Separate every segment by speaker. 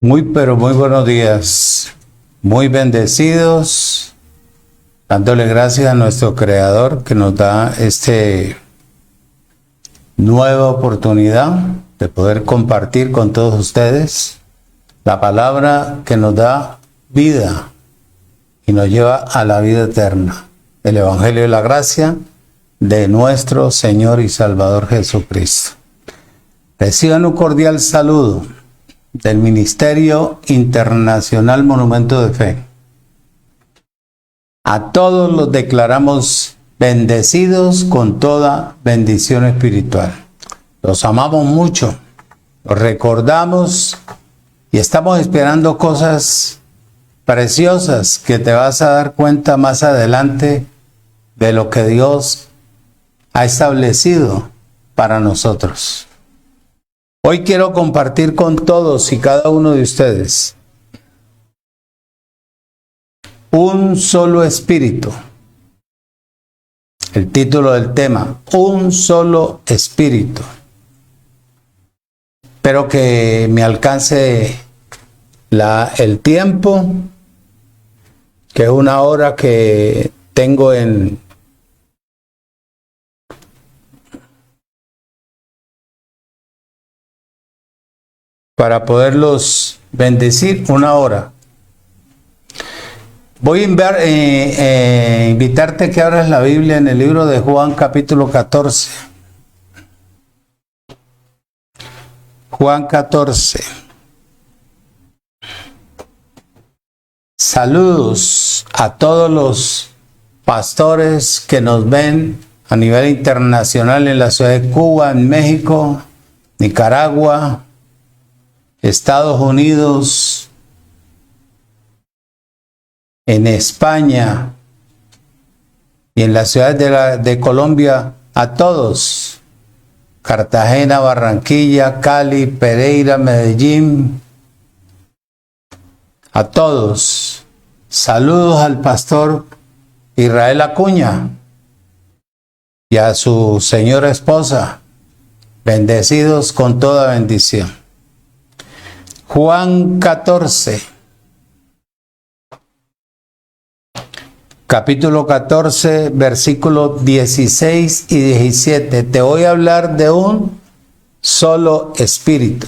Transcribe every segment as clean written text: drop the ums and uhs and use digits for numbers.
Speaker 1: Muy, pero muy buenos días, muy bendecidos, dándole gracias a nuestro Creador que nos da nueva oportunidad de poder compartir con todos ustedes la palabra que nos da vida y nos lleva a la vida eterna, el Evangelio de la Gracia de nuestro Señor y Salvador Jesucristo. Reciban un cordial saludo del Ministerio Internacional Monumento de Fe. A todos los declaramos bendecidos con toda bendición espiritual. Los amamos mucho, los recordamos y estamos esperando cosas preciosas que te vas a dar cuenta más adelante de lo que Dios ha establecido para nosotros. Hoy quiero compartir con todos y cada uno de ustedes un solo espíritu. El título del tema, un solo espíritu. Espero que me alcance el tiempo, que es una hora que tengo para poderlos bendecir, una hora. Voy a invitarte que abras la Biblia en el libro de Juan capítulo 14. Juan 14. Saludos a todos los pastores que nos ven a nivel internacional en la ciudad de Cuba, en México, Nicaragua, Estados Unidos, en España y en las ciudades de Colombia, a todos, Cartagena, Barranquilla, Cali, Pereira, Medellín, a todos. Saludos al pastor Israel Acuña y a su señora esposa, bendecidos con toda bendición. Juan 14, capítulo 14, versículos 16 y 17. Te voy a hablar de un solo espíritu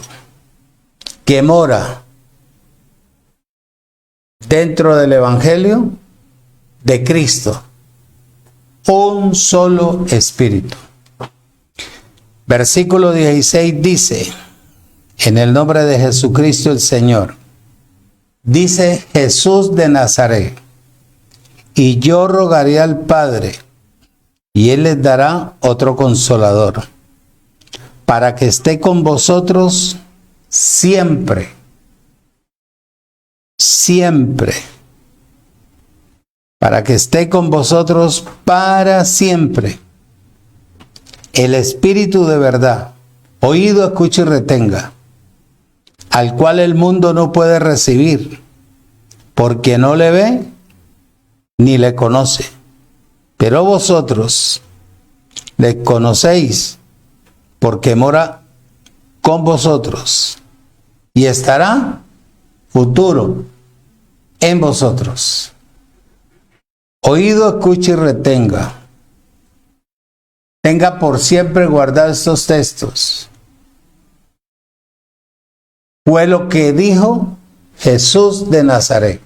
Speaker 1: que mora dentro del Evangelio de Cristo. Un solo espíritu. Versículo 16 dice: en el nombre de Jesucristo el Señor, dice Jesús de Nazaret, y yo rogaré al Padre, y Él les dará otro consolador, para que esté con vosotros siempre, siempre, para que esté con vosotros para siempre. El Espíritu de verdad, oído, escuche y retenga, al cual el mundo no puede recibir, porque no le ve ni le conoce. Pero vosotros le conocéis, porque mora con vosotros y estará futuro en vosotros. Oído, escuche y retenga. Tenga por siempre guardados estos textos. Fue lo que dijo Jesús de Nazaret.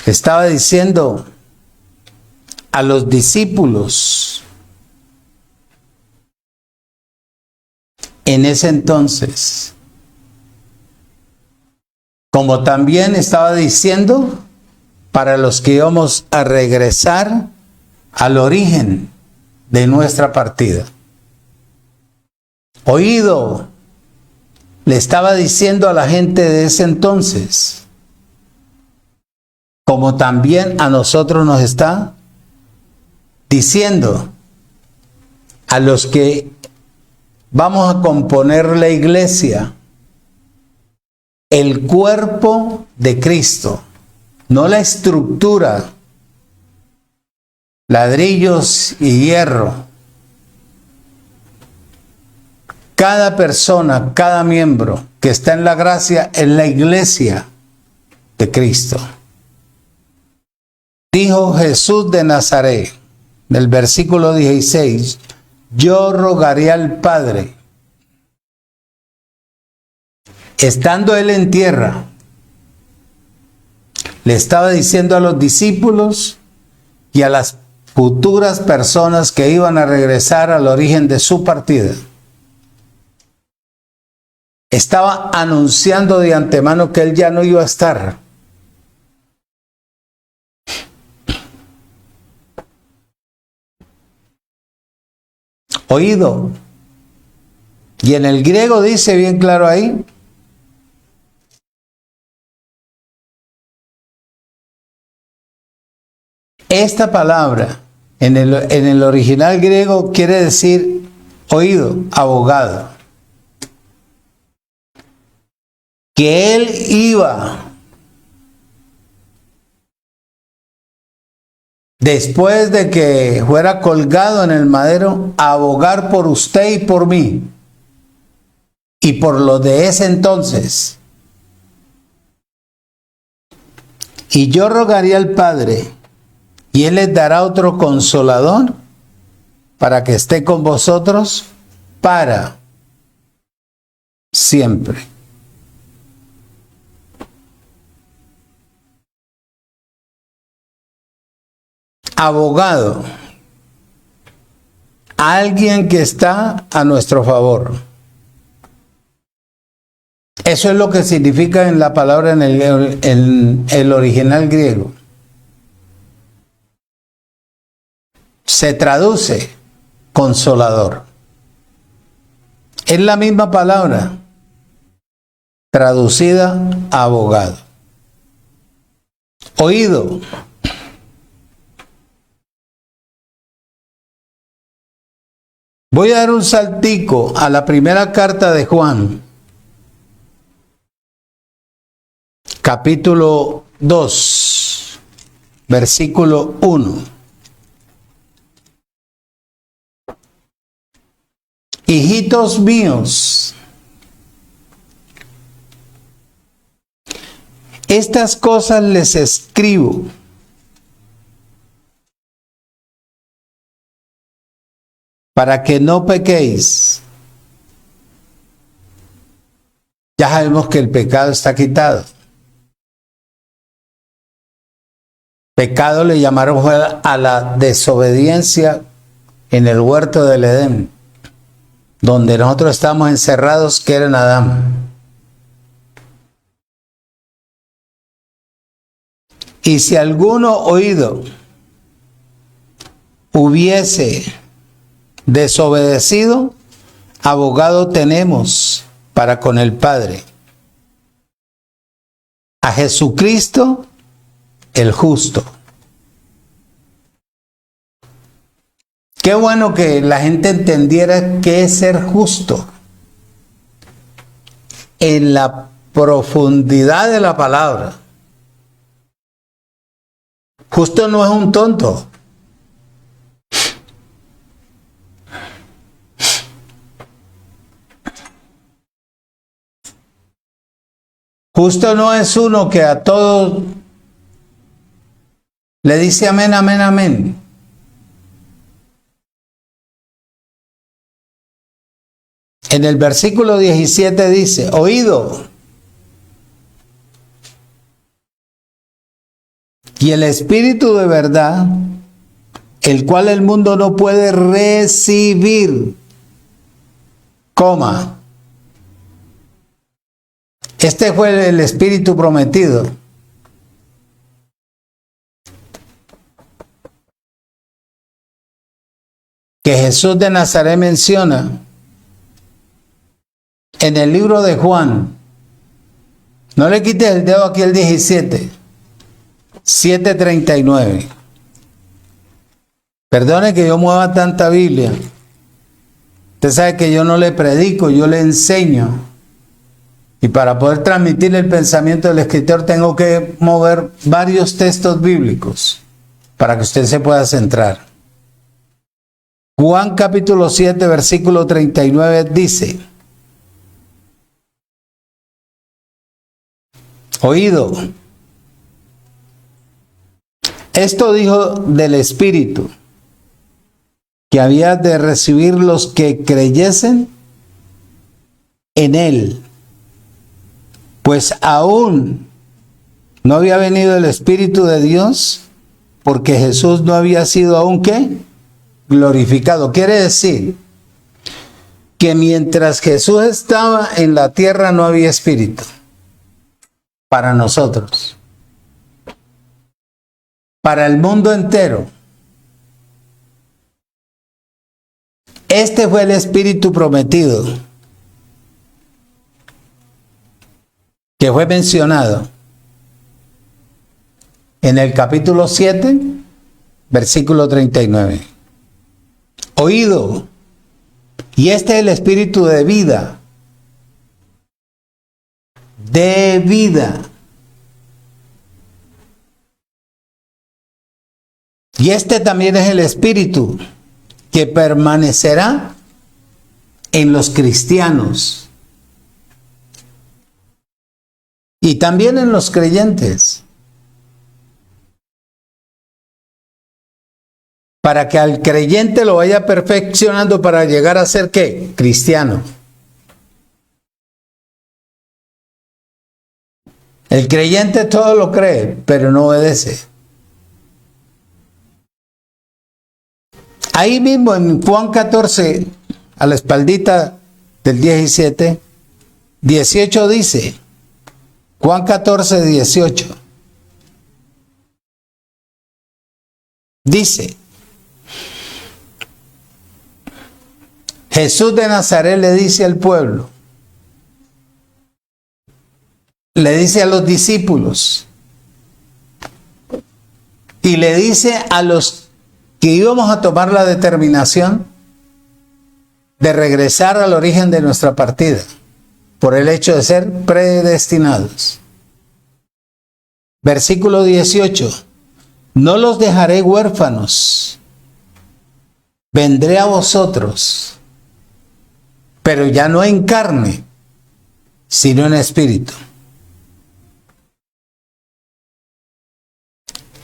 Speaker 1: Estaba diciendo a los discípulos en ese entonces, como también estaba diciendo para los que íbamos a regresar al origen de nuestra partida. Oído, le estaba diciendo a la gente de ese entonces, como también a nosotros nos está diciendo, a los que vamos a componer la iglesia, el cuerpo de Cristo, no la estructura, ladrillos y hierro, cada persona, cada miembro que está en la gracia en la iglesia de Cristo. Dijo Jesús de Nazaret, del versículo 16, yo rogaré al Padre. Estando él en tierra, le estaba diciendo a los discípulos y a las futuras personas que iban a regresar al origen de su partida. Estaba anunciando de antemano que él ya no iba a estar. Oído. Y en el griego dice bien claro ahí, esta palabra en el original griego quiere decir oído, abogado. Que él iba, después de que fuera colgado en el madero, a abogar por usted y por mí, y por los de ese entonces. Y yo rogaría al Padre, y Él les dará otro consolador, para que esté con vosotros para siempre. Abogado, alguien que está a nuestro favor. Eso es lo que significa en la palabra en el original griego. Se traduce consolador. Es la misma palabra traducida a abogado. Oído. Voy a dar un saltico a la primera carta de Juan, capítulo 2, versículo 1. Hijitos míos, estas cosas les escribo para que no pequéis. Ya sabemos que el pecado está quitado. Pecado le llamaron a la desobediencia en el huerto del Edén, donde nosotros estamos encerrados, que era en Adán. Y si alguno oído hubiese desobedecido, abogado tenemos para con el Padre, a Jesucristo el justo. Qué bueno que la gente entendiera qué es ser justo en la profundidad de la palabra. Justo no es un tonto. Justo no es uno que a todos le dice amén, amén, amén. En el versículo 17 dice, oído. Y el Espíritu de verdad, el cual el mundo no puede recibir, coma. Este fue el Espíritu prometido. Que Jesús de Nazaret menciona en el libro de Juan. No le quites el dedo aquí el 17. 7:39. Perdone que yo mueva tanta Biblia. Usted sabe que yo no le predico, yo le enseño. Y para poder transmitir el pensamiento del escritor tengo que mover varios textos bíblicos para que usted se pueda centrar. Juan capítulo 7, versículo 39 dice, Oído. Esto dijo del Espíritu, que había de recibir los que creyesen en Él, pues aún no había venido el Espíritu de Dios, porque Jesús no había sido aún, ¿qué? Glorificado. Quiere decir que mientras Jesús estaba en la tierra no había Espíritu para nosotros, para el mundo entero. Este fue el Espíritu prometido que fue mencionado en el capítulo 7, versículo 39. Oído. Y este es el Espíritu de vida. De vida. Y este también es el Espíritu que permanecerá en los cristianos y también en los creyentes, para que al creyente lo vaya perfeccionando para llegar a ser ¿qué? Cristiano. El creyente todo lo cree, pero no obedece. Ahí mismo en Juan 14, a la espaldita del 17, 18 dice, Juan 14, 18, dice, Jesús de Nazaret le dice al pueblo, le dice a los discípulos y le dice a los que íbamos a tomar la determinación de regresar al origen de nuestra partida por el hecho de ser predestinados. Versículo 18, no los dejaré huérfanos, vendré a vosotros, pero ya no en carne, sino en espíritu.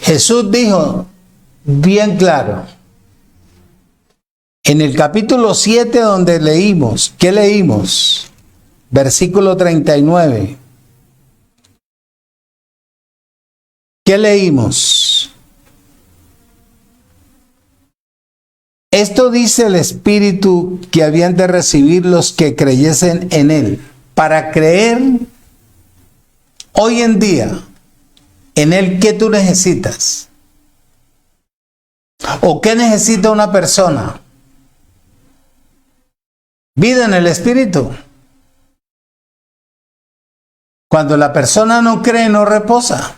Speaker 1: Jesús dijo bien claro, en el capítulo 7 donde leímos, ¿qué leímos? Versículo 39. ¿Qué leímos? Esto dice el Espíritu que habían de recibir los que creyesen en Él. Para creer hoy en día en Él, ¿qué tú necesitas? ¿O qué necesita una persona? Vida en el Espíritu. Cuando la persona no cree, no reposa.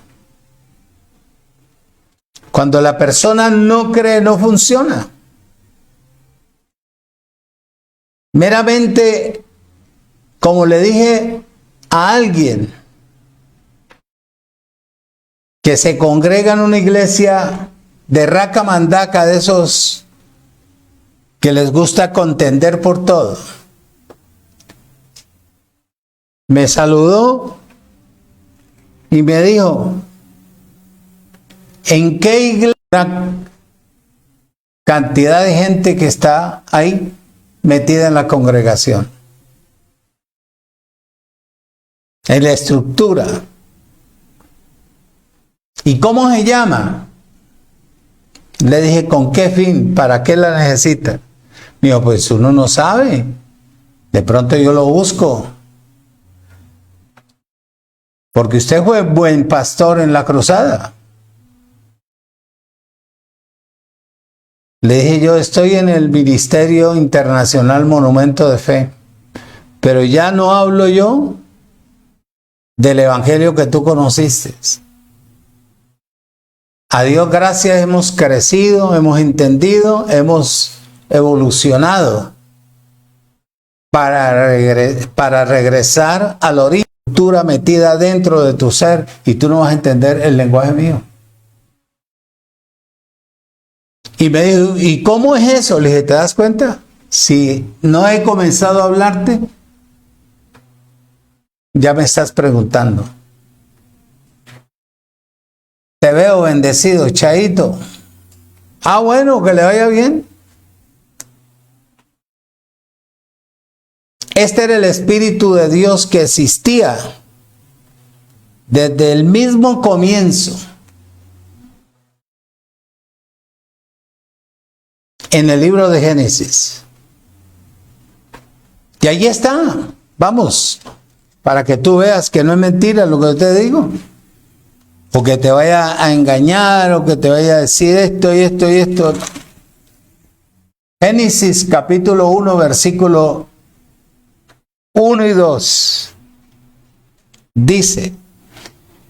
Speaker 1: Cuando la persona no cree, no funciona. Meramente, como le dije a alguien que se congrega en una iglesia de raca mandaca, de esos que les gusta contender por todo, me saludó y me dijo, ¿en qué iglesia? Cantidad de gente que está ahí metida en la congregación, en la estructura. ¿Y cómo se llama? Le dije, ¿con qué fin? ¿Para qué la necesita? Me dijo, pues uno no sabe. De pronto yo lo busco. Porque usted fue buen pastor en la cruzada. Le dije, yo estoy en el Ministerio Internacional Monumento de Fe, pero ya no hablo yo del evangelio que tú conociste. A Dios gracias, hemos crecido, hemos entendido, hemos evolucionado para regresar a la origen, cultura metida dentro de tu ser, y tú no vas a entender el lenguaje mío. Y me dijo, ¿y cómo es eso? Le dije, ¿te das cuenta? Si no he comenzado a hablarte, ya me estás preguntando. Te veo bendecido, Chaito. Ah, bueno, que le vaya bien. Este era el Espíritu de Dios que existía desde el mismo comienzo. En el libro de Génesis. Y ahí está. Vamos. Para que tú veas que no es mentira lo que te digo. O que te vaya a engañar, o que te vaya a decir esto y esto y esto. Génesis capítulo 1, versículo 1 y 2. Dice,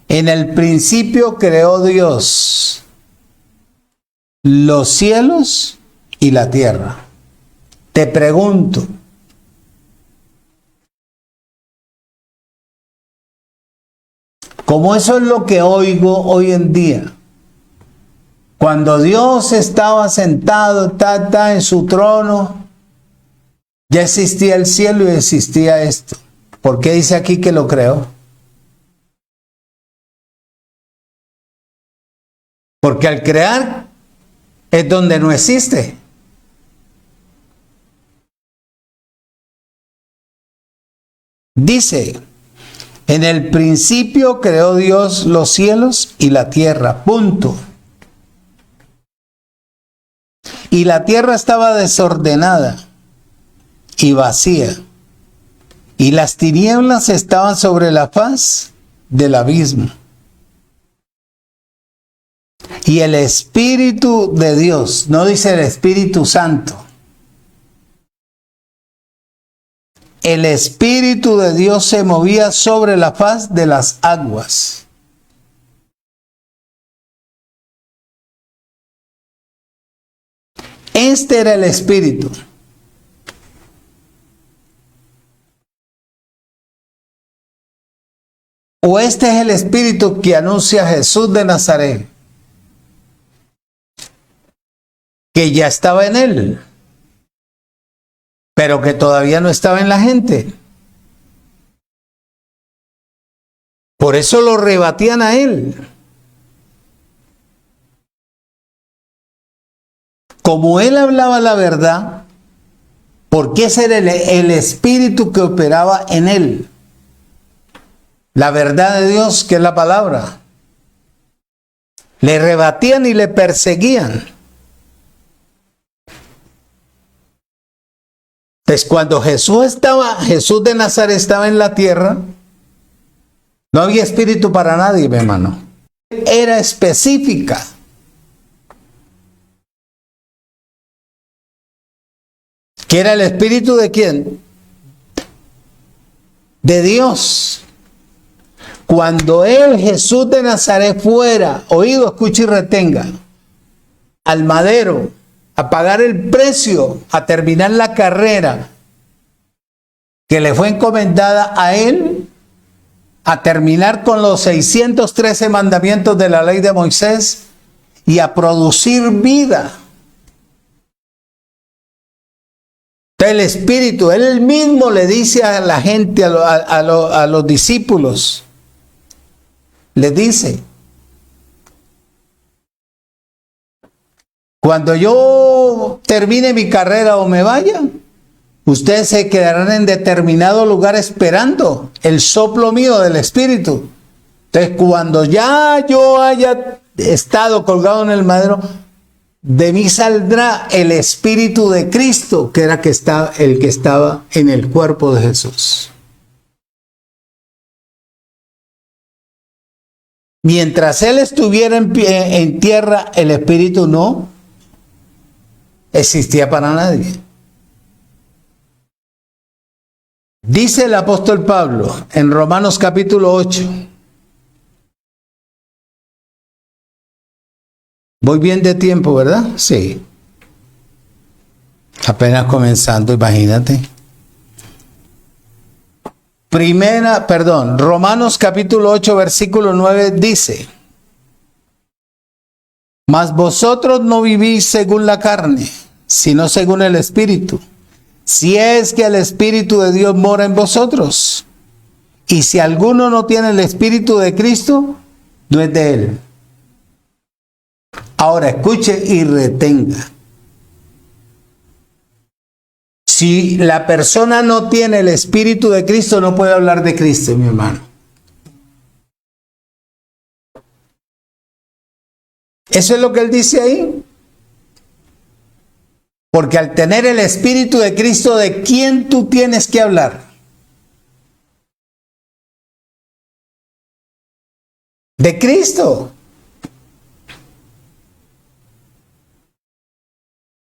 Speaker 1: en el principio creó Dios los cielos y la tierra. Te pregunto, como eso es lo que oigo hoy en día, cuando Dios estaba sentado en su trono, ya existía el cielo y existía esto. ¿Por qué dice aquí que lo creó? Porque al crear es donde no existe. Dice, en el principio creó Dios los cielos y la tierra, punto. Y la tierra estaba desordenada y vacía, y las tinieblas estaban sobre la faz del abismo. Y el Espíritu de Dios, no dice el Espíritu Santo, el Espíritu de Dios se movía sobre la faz de las aguas. Este era el Espíritu. O este es el Espíritu que anuncia a Jesús de Nazaret, que ya estaba en él, pero que todavía no estaba en la gente. Por eso lo rebatían a él. Como él hablaba la verdad, porque ese era el espíritu que operaba en él. La verdad de Dios, que es la palabra. Le rebatían y le perseguían. Entonces, cuando Jesús de Nazaret estaba en la tierra, no había espíritu para nadie, mi hermano. Era específica. ¿Que era el espíritu de quién? De Dios. Cuando él, Jesús de Nazaret, fuera, oído, escuche y retenga, al madero, a pagar el precio, a terminar la carrera que le fue encomendada a él, a terminar con los 613 mandamientos de la ley de Moisés y a producir vida. El Espíritu, él mismo le dice a la gente, a los discípulos, les dice, cuando yo termine mi carrera o me vaya, ustedes se quedarán en determinado lugar esperando el soplo mío del Espíritu. Entonces, cuando ya yo haya estado colgado en el madero, de mí saldrá el Espíritu de Cristo, que era el que estaba en el cuerpo de Jesús. Mientras él estuviera en tierra, el Espíritu no existía para nadie. Dice el apóstol Pablo en Romanos capítulo 8. Voy bien de tiempo, ¿verdad? Sí. Apenas comenzando, imagínate. Romanos capítulo 8, versículo 9 dice, mas vosotros no vivís según la carne, sino según el Espíritu, si es que el Espíritu de Dios mora en vosotros. Y si alguno no tiene el Espíritu de Cristo, no es de él. Ahora escuche y retenga. Si la persona no tiene el Espíritu de Cristo, no puede hablar de Cristo, mi hermano. Eso es lo que él dice ahí. Porque al tener el Espíritu de Cristo, ¿de quién tú tienes que hablar? De Cristo.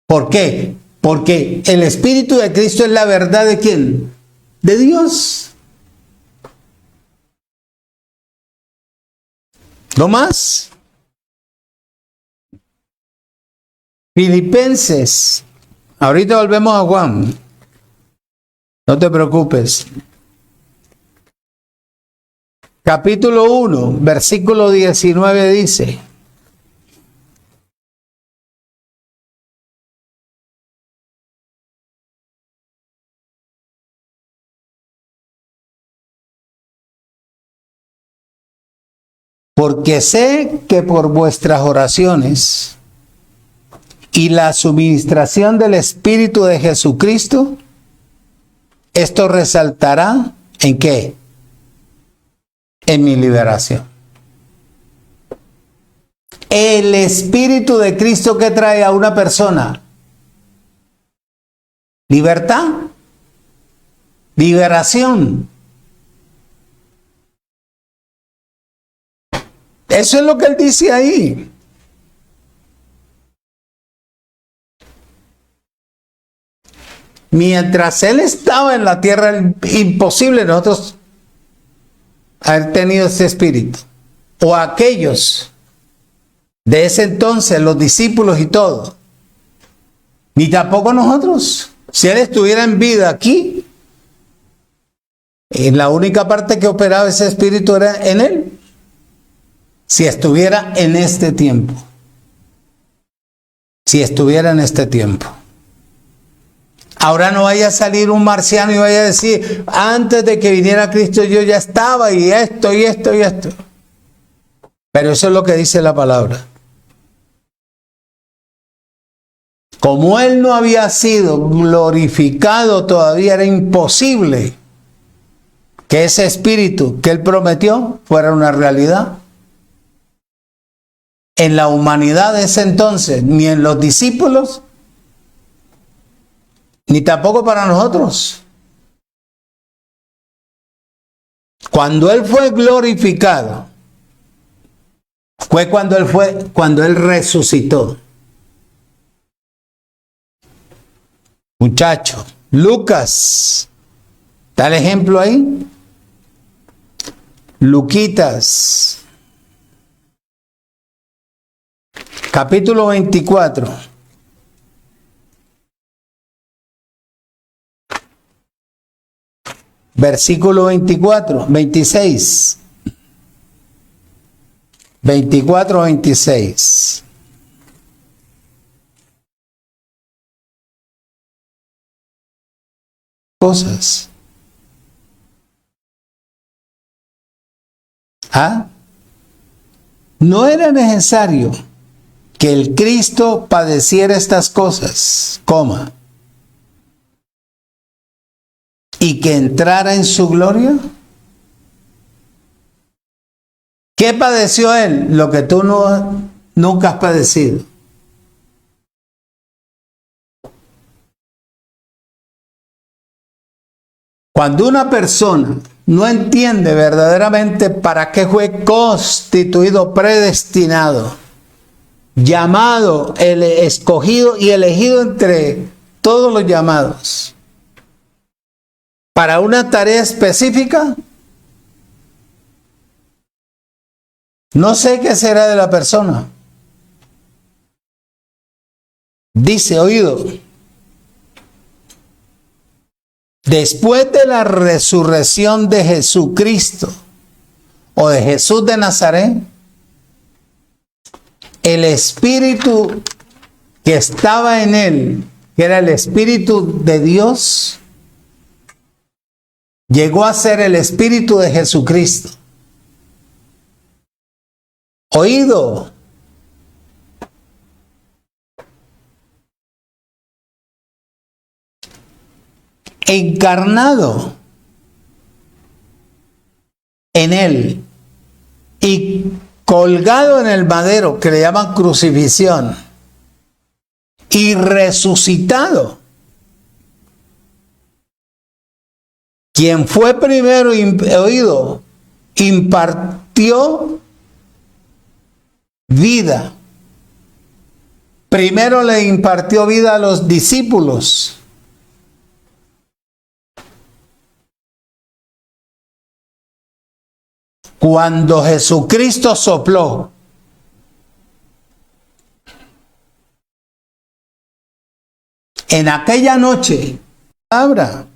Speaker 1: ¿Por qué? Porque el Espíritu de Cristo es la verdad ¿de quién? De Dios. ¿No más? Filipenses. Ahorita volvemos a Juan. No te preocupes. Capítulo 1, versículo 19 dice: porque sé que por vuestras oraciones y la suministración del Espíritu de Jesucristo, esto resaltará ¿en qué? En mi liberación. El Espíritu de Cristo que trae a una persona: libertad, liberación. Eso es lo que él dice ahí. Mientras él estaba en la tierra, imposible nosotros haber tenido ese espíritu. O aquellos de ese entonces, los discípulos y todo. Ni tampoco nosotros. Si él estuviera en vida aquí, en la única parte que operaba ese espíritu era en él. Si estuviera en este tiempo. Si estuviera en este tiempo. Ahora no vaya a salir un marciano y vaya a decir: antes de que viniera Cristo yo ya estaba, y esto, y esto, y esto. Pero eso es lo que dice la palabra. Como él no había sido glorificado todavía, era imposible que ese espíritu que él prometió fuera una realidad. En la humanidad de ese entonces, ni en los discípulos, ni tampoco para nosotros. Cuando él fue glorificado, fue cuando él resucitó. Muchacho, Lucas, ¿está el ejemplo ahí? Luquitas, capítulo 24. Versículo 24, 26. 24, 26. Cosas. No era necesario que el Cristo padeciera estas cosas, y que entrara en su gloria. ¿Qué padeció él? Lo que tú nunca has padecido. Cuando una persona no entiende verdaderamente para qué fue constituido, predestinado, llamado, el escogido y elegido entre todos los llamados, para una tarea específica, no sé qué será de la persona. Dice, oído, después de la resurrección de Jesucristo o de Jesús de Nazaret, el espíritu que estaba en él, que era el espíritu de Dios, llegó a ser el espíritu de Jesucristo. Oído, encarnado en él y colgado en el madero, que le llaman crucifixión, y resucitado, quien fue primero oído, impartió vida. Primero le impartió vida a los discípulos. Cuando Jesucristo sopló, en aquella noche, palabra,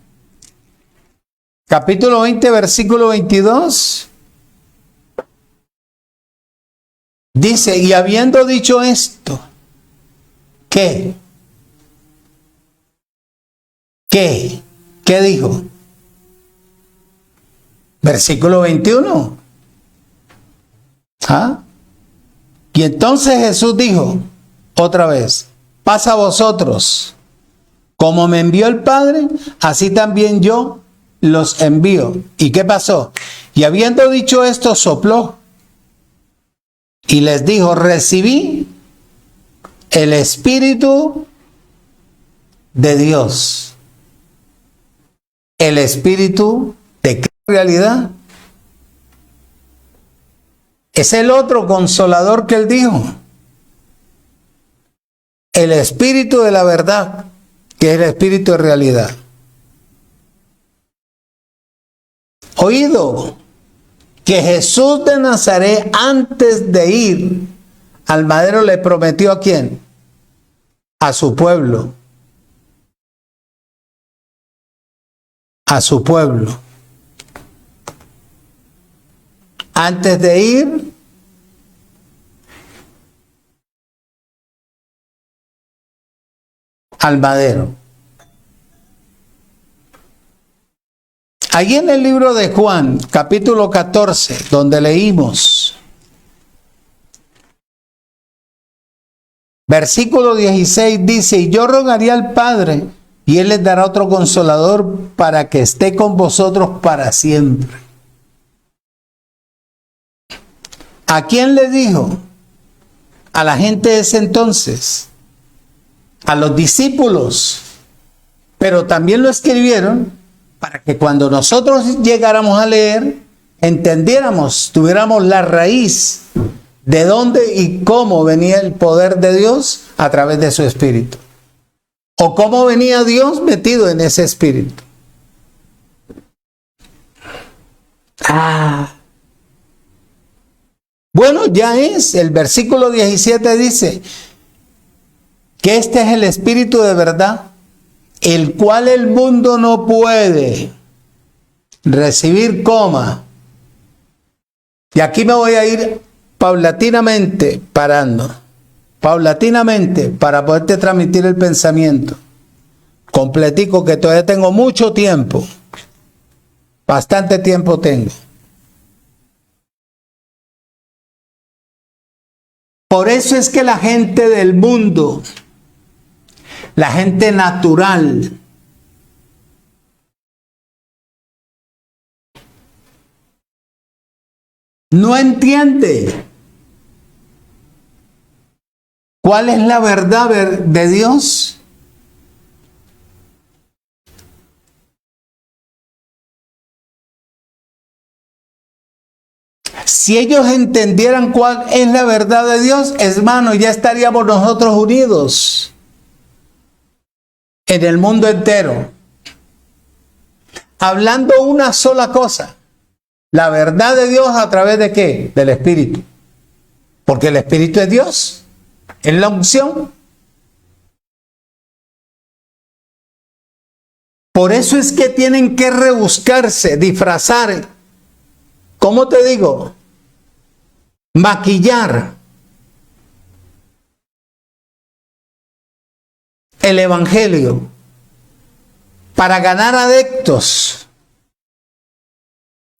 Speaker 1: capítulo 20, versículo 22, dice, y habiendo dicho esto, ¿qué? ¿Qué dijo? Versículo 21. ¿Ah? Y entonces Jesús dijo, otra vez, pasa a vosotros, como me envió el Padre, así también yo los envío. ¿Y qué pasó? Y habiendo dicho esto, sopló y les dijo, recibí el Espíritu de Dios. El Espíritu de qué realidad. Es el otro consolador que él dijo. El Espíritu de la verdad, que es el Espíritu de realidad. Oído que Jesús de Nazaret, antes de ir al madero, le prometió ¿a quién? A su pueblo. A su pueblo. Antes de ir al madero. Allí en el libro de Juan, capítulo 14, donde leímos, versículo 16 dice, y yo rogaría al Padre, y Él les dará otro consolador para que esté con vosotros para siempre. ¿A quién le dijo? A la gente de ese entonces, a los discípulos, pero también lo escribieron para que cuando nosotros llegáramos a leer, entendiéramos, tuviéramos la raíz de dónde y cómo venía el poder de Dios a través de su Espíritu. O cómo venía Dios metido en ese Espíritu. Bueno, ya es, el versículo 17 dice que este es el Espíritu de verdad, el cual el mundo no puede recibir, y aquí me voy a ir paulatinamente parando, paulatinamente, para poderte transmitir el pensamiento completico, que todavía tengo mucho tiempo, bastante tiempo tengo. Por eso es que la gente del mundo, la gente natural, no entiende cuál es la verdad de Dios. Si ellos entendieran cuál es la verdad de Dios, hermano, ya estaríamos nosotros unidos en el mundo entero, hablando una sola cosa, la verdad de Dios a través de ¿qué? Del Espíritu, porque el Espíritu es Dios, es la unción. Por eso es que tienen que rebuscarse, disfrazar, ¿cómo te digo? Maquillar el Evangelio para ganar adeptos.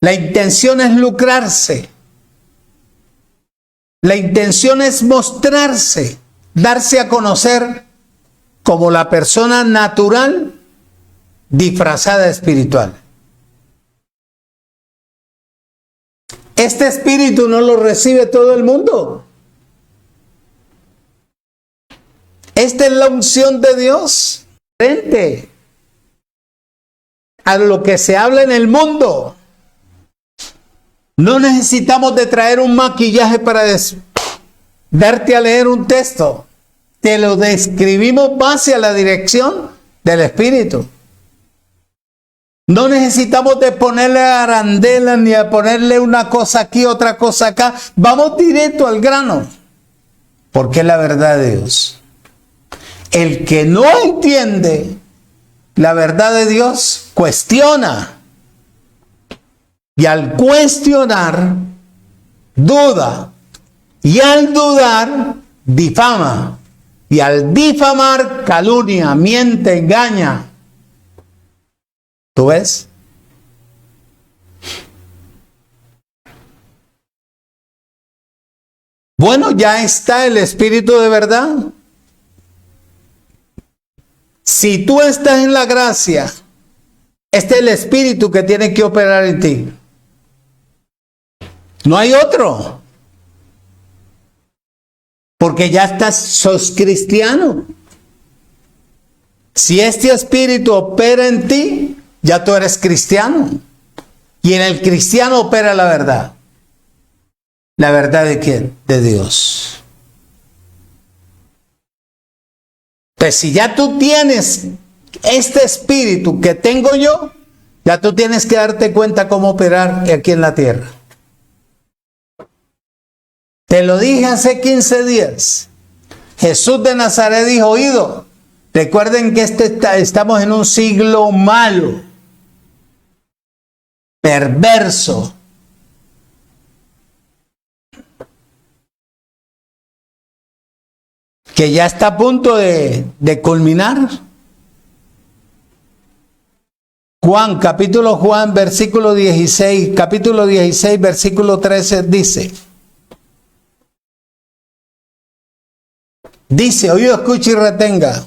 Speaker 1: La intención es lucrarse. La intención es mostrarse, darse a conocer como la persona natural disfrazada espiritual. Este espíritu no lo recibe todo el mundo. Esta es la unción de Dios frente a lo que se habla en el mundo. No necesitamos de traer un maquillaje para darte a leer un texto. Te lo describimos base a la dirección del Espíritu. No necesitamos de ponerle arandelas ni a ponerle una cosa aquí, otra cosa acá. Vamos directo al grano. Porque es la verdad de Dios. El que no entiende la verdad de Dios, cuestiona. Y al cuestionar, duda. Y al dudar, difama. Y al difamar, calumnia, miente, engaña. ¿Tú ves? Bueno, ya está el Espíritu de verdad. Si tú estás en la gracia, este es el Espíritu que tiene que operar en ti. No hay otro. Porque ya sos cristiano. Si este Espíritu opera en ti, ya tú eres cristiano. Y en el cristiano opera la verdad. ¿La verdad de quién? De Dios. Entonces, si ya tú tienes este espíritu que tengo yo, ya tú tienes que darte cuenta cómo operar aquí en la tierra. Te lo dije hace 15 días. Jesús de Nazaret dijo, oído, recuerden que estamos en un siglo malo, perverso. Que ya está a punto de culminar. Juan, versículo 16, capítulo 16, versículo 13 dice, oído, escuche y retenga,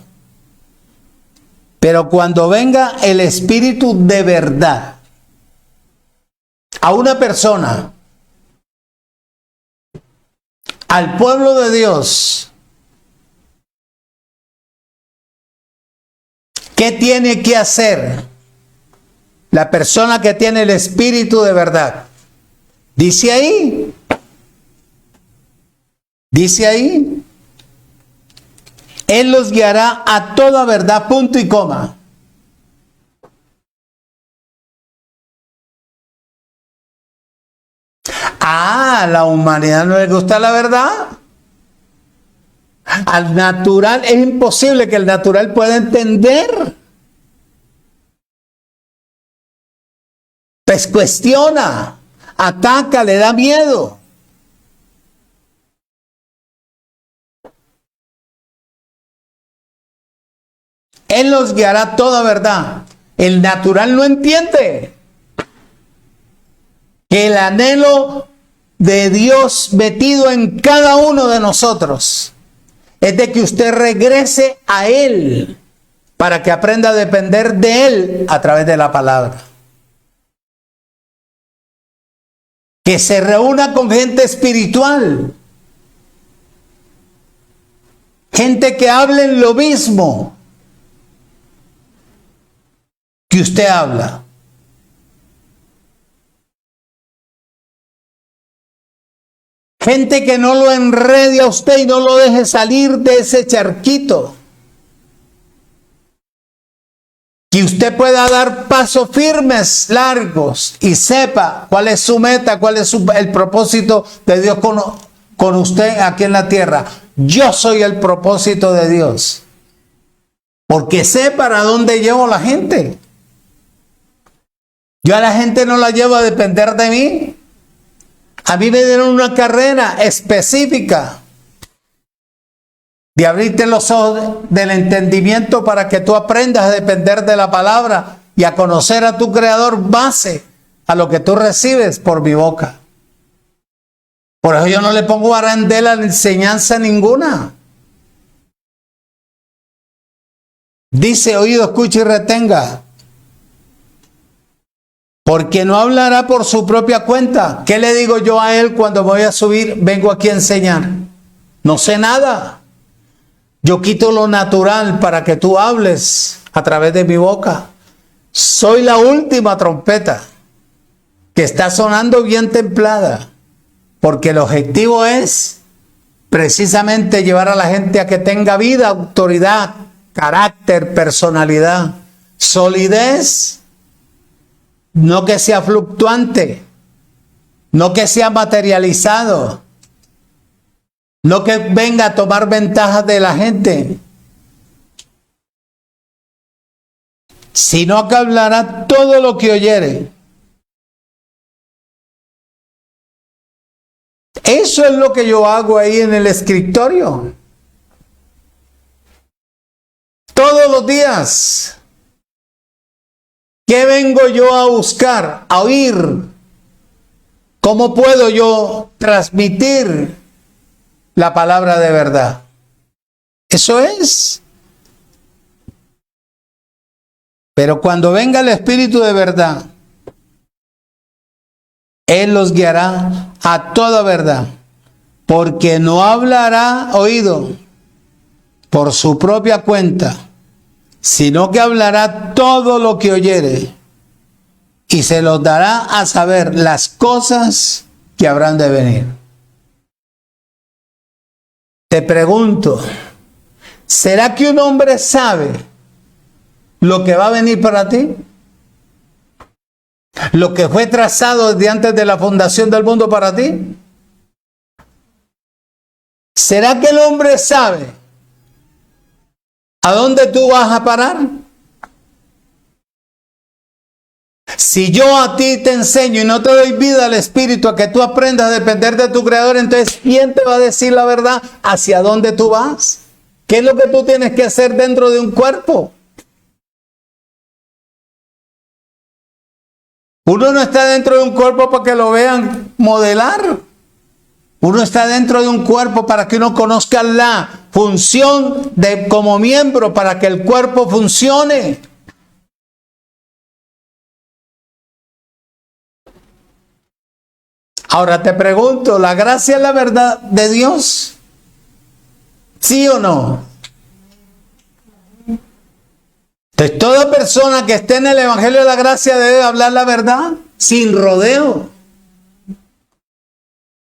Speaker 1: pero cuando venga el Espíritu de verdad a una persona, al pueblo de Dios, ¿qué tiene que hacer la persona que tiene el Espíritu de verdad? Dice ahí, Él los guiará a toda verdad, punto y coma. A la humanidad no le gusta la verdad. Al natural es imposible que el natural pueda entender. Pues cuestiona, ataca, le da miedo. Él los guiará toda verdad. El natural no entiende que el anhelo de Dios metido en cada uno de nosotros es de que usted regrese a Él para que aprenda a depender de Él a través de la palabra. Que se reúna con gente espiritual. Gente que hable en lo mismo que usted habla. Gente que no lo enrede a usted y no lo deje salir de ese charquito. Que usted pueda dar pasos firmes, largos, y sepa cuál es su meta, cuál es el propósito de Dios con usted aquí en la tierra. Yo soy el propósito de Dios. Porque sé para dónde llevo a la gente. Yo a la gente no la llevo a depender de mí. A mí me dieron una carrera específica de abrirte los ojos del entendimiento para que tú aprendas a depender de la palabra y a conocer a tu Creador base a lo que tú recibes por mi boca. Por eso yo no le pongo arandela a la enseñanza ninguna. Dice, oído, escucha y retenga. Porque no hablará por su propia cuenta. ¿Qué le digo yo a él cuando voy a subir? Vengo aquí a enseñar. No sé nada. Yo quito lo natural para que tú hables a través de mi boca. Soy la última trompeta que está sonando bien templada. Porque el objetivo es precisamente llevar a la gente a que tenga vida, autoridad, carácter, personalidad, solidez. No que sea fluctuante, no que sea materializado, no que venga a tomar ventaja de la gente, sino que hablará todo lo que oyere. Eso es lo que yo hago ahí en el escritorio. Todos los días. ¿Qué vengo yo a buscar? A oír. ¿Cómo puedo yo transmitir la palabra de verdad? Eso es. Pero cuando venga el Espíritu de verdad, Él los guiará a toda verdad, porque no hablará oído por su propia cuenta, sino que hablará todo lo que oyere, y se los dará a saber las cosas que habrán de venir. Te pregunto, ¿será que un hombre sabe lo que va a venir para ti? ¿Lo que fue trazado desde antes de la fundación del mundo para ti? ¿Será que el hombre sabe a dónde tú vas a parar? Si yo a ti te enseño y no te doy vida al Espíritu a que tú aprendas a depender de tu Creador, entonces ¿quién te va a decir la verdad hacia dónde tú vas? ¿Qué es lo que tú tienes que hacer dentro de un cuerpo? Uno no está dentro de un cuerpo para que lo vean modelar. Uno está dentro de un cuerpo para que uno conozca la función de como miembro, para que el cuerpo funcione. Ahora te pregunto, ¿la gracia es la verdad de Dios? ¿Sí o no? Entonces, toda persona que esté en el Evangelio de la Gracia debe hablar la verdad, sin rodeo,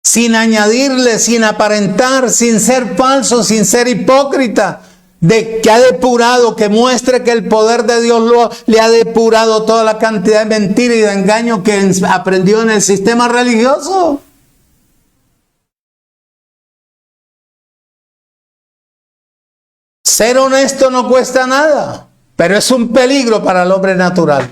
Speaker 1: sin añadirle, sin aparentar, sin ser falso, sin ser hipócrita, de que ha depurado, que muestre que el poder de Dios le ha depurado toda la cantidad de mentira y de engaño que aprendió en el sistema religioso. Ser honesto no cuesta nada, pero es un peligro para el hombre natural.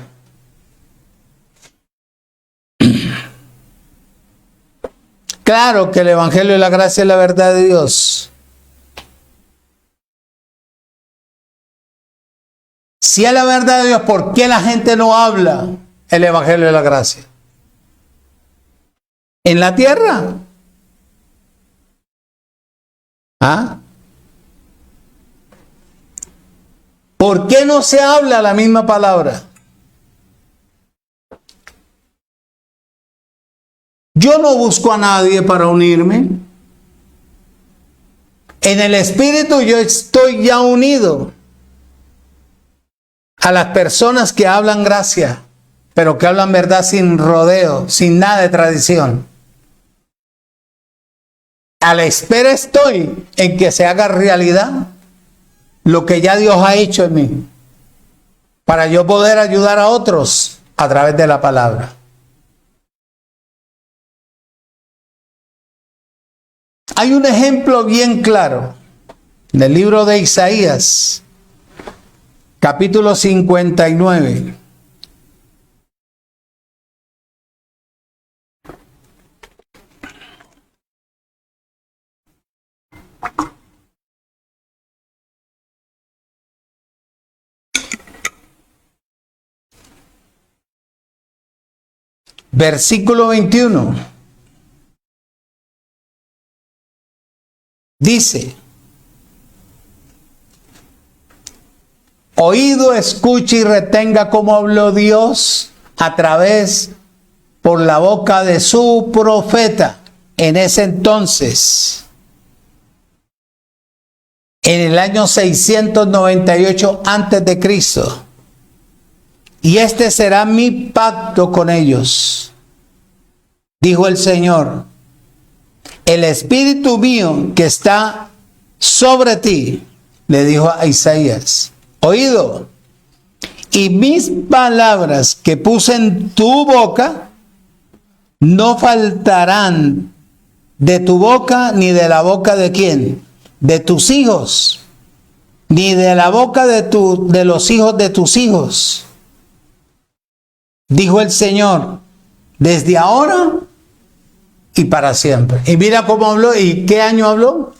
Speaker 1: Claro que el Evangelio de la Gracia es la verdad de Dios. Si es la verdad de Dios, ¿por qué la gente no habla el Evangelio de la Gracia? ¿En la tierra? ¿Ah? ¿Por qué no se habla la misma palabra? Yo no busco a nadie para unirme. En el Espíritu yo estoy ya unido a las personas que hablan gracia, pero que hablan verdad sin rodeo, sin nada de tradición. A la espera estoy en que se haga realidad lo que ya Dios ha hecho en mí, para yo poder ayudar a otros a través de la palabra. Hay un ejemplo bien claro en el libro de Isaías, capítulo 59. Versículo 21. Dice: oído, escuche y retenga cómo habló Dios a través, por la boca de su profeta, en ese entonces, en el año 698 antes de Cristo. Y este será mi pacto con ellos, dijo el Señor. El espíritu mío que está sobre ti, le dijo a Isaías, oído, y mis palabras que puse en tu boca no faltarán de tu boca ni de la boca de quién, de tus hijos, ni de la boca de los hijos de tus hijos, dijo el Señor, desde ahora y para siempre. Y mira cómo habló, y qué año habló.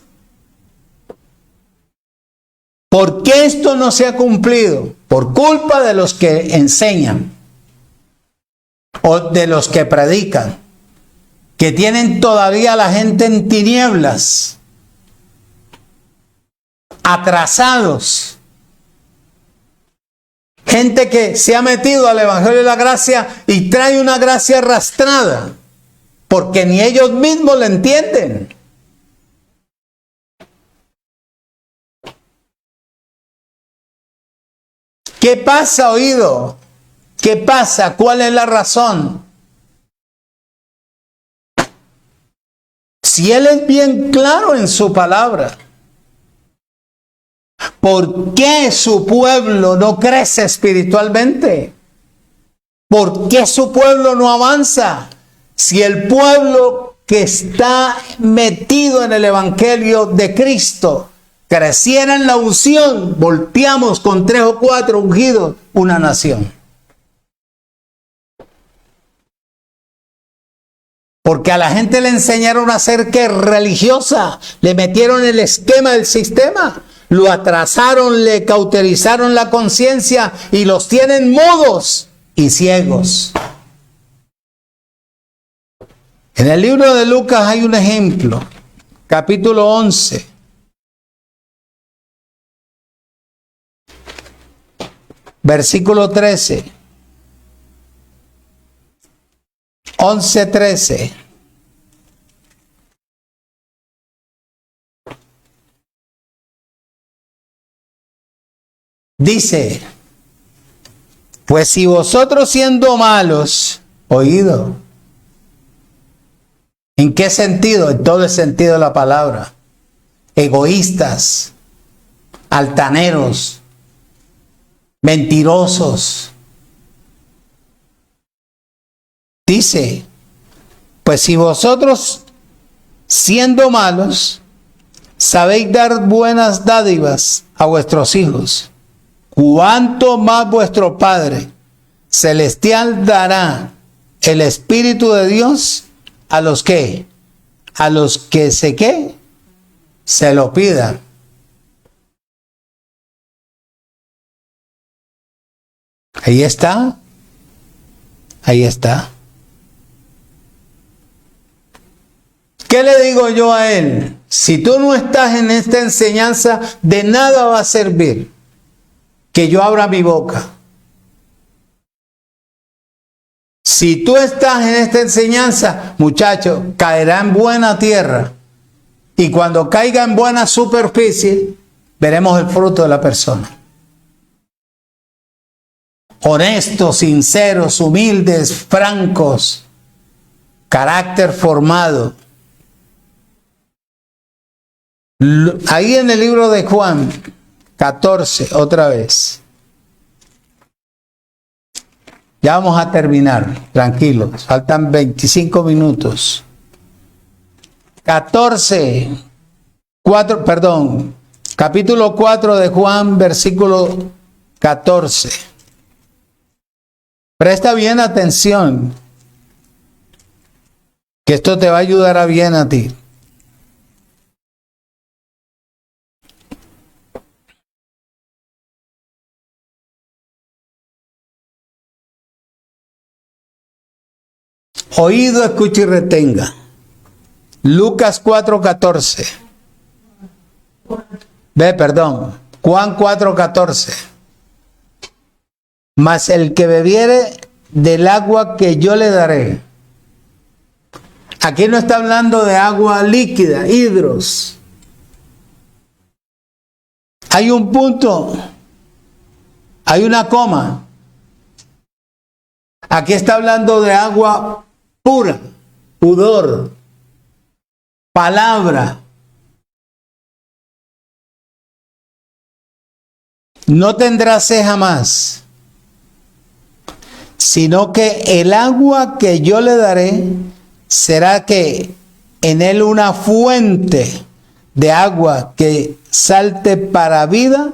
Speaker 1: ¿Por qué esto no se ha cumplido? Por culpa de los que enseñan o de los que predican, que tienen todavía a la gente en tinieblas, atrasados. Gente que se ha metido al Evangelio de la Gracia y trae una gracia arrastrada, porque ni ellos mismos la entienden. ¿Qué pasa, oído? ¿Qué pasa? ¿Cuál es la razón? Si Él es bien claro en su palabra, ¿por qué su pueblo no crece espiritualmente? ¿Por qué su pueblo no avanza? Si el pueblo que está metido en el Evangelio de Cristo creciera en la unción, volteamos con 3 o 4 ungidos una nación. Porque a la gente le enseñaron a ser que religiosa, le metieron el esquema del sistema, lo atrasaron, le cauterizaron la conciencia y los tienen mudos y ciegos. En el libro de Lucas hay un ejemplo, capítulo 11. Versículo 13. 11:13. Dice, pues si vosotros siendo malos, oído, ¿en qué sentido? En todo el sentido de la palabra. Egoístas, altaneros, mentirosos. Dice, pues si vosotros siendo malos sabéis dar buenas dádivas a vuestros hijos, ¿cuánto más vuestro Padre Celestial dará el Espíritu de Dios a los que? A los que se lo pidan. Ahí está. Ahí está. ¿Qué le digo yo a él? Si tú no estás en esta enseñanza, de nada va a servir que yo abra mi boca. Si tú estás en esta enseñanza, muchacho, caerá en buena tierra. Y cuando caiga en buena superficie, veremos el fruto de la persona. Honestos, sinceros, humildes, francos, carácter formado. Ahí en el libro de Juan 14, otra vez. Ya vamos a terminar, tranquilos, faltan 25 minutos. capítulo 4 de Juan, versículo 14. Presta bien atención, que esto te va a ayudar a bien a ti. Oído, escuche y retenga. Lucas 4:14. Juan 4:14. Mas el que bebiere del agua que yo le daré. Aquí no está hablando de agua líquida, hidros. Hay un punto, hay una coma. Aquí está hablando de agua pura, pudor, palabra. No tendrá sed jamás, sino que el agua que yo le daré será que en él una fuente de agua que salte para vida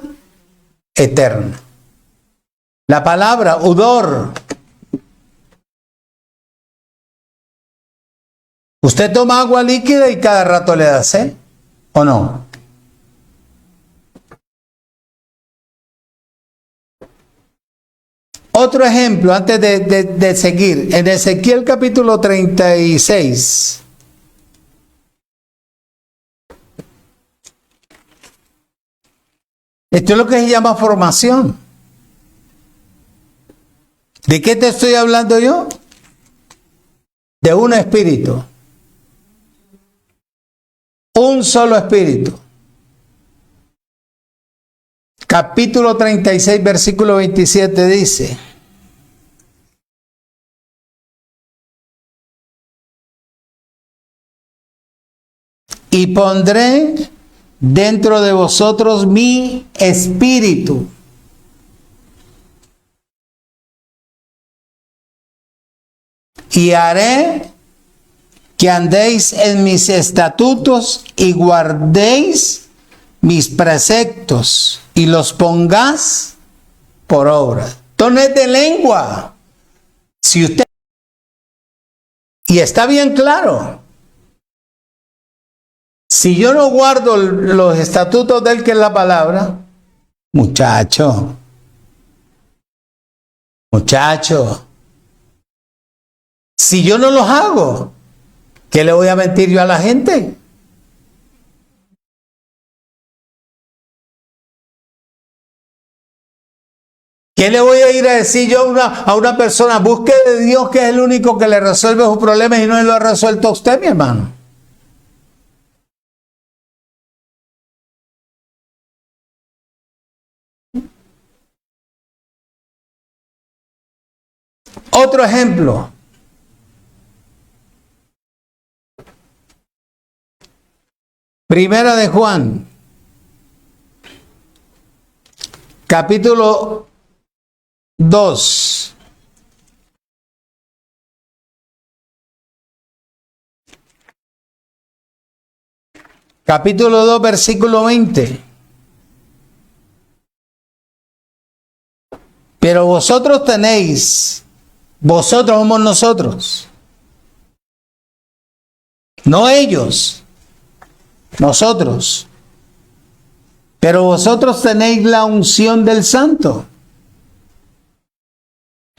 Speaker 1: eterna. La palabra udor. ¿Usted toma agua líquida y cada rato le da sed o no? Otro ejemplo antes de seguir. En Ezequiel capítulo 36. Esto es lo que se llama formación. ¿De qué te estoy hablando yo? De un espíritu. Un solo espíritu. Capítulo 36, versículo 27 dice: y pondré dentro de vosotros mi espíritu. Y haré que andéis en mis estatutos y guardéis mis preceptos y los pongáis por obra. Esto no es de lengua. Si usted... Y está bien claro. Si yo no guardo los estatutos de él, que es la palabra, muchacho, si yo no los hago, ¿qué le voy a mentir yo a la gente? ¿Qué le voy a ir a decir yo a una persona? Busque de Dios, que es el único que le resuelve sus problemas, y no lo ha resuelto a usted, mi hermano. Otro ejemplo. Primera de Juan, capítulo 2. Capítulo 2, versículo 20. Pero vosotros tenéis, vosotros somos nosotros, no ellos, nosotros. Pero vosotros tenéis la unción del Santo.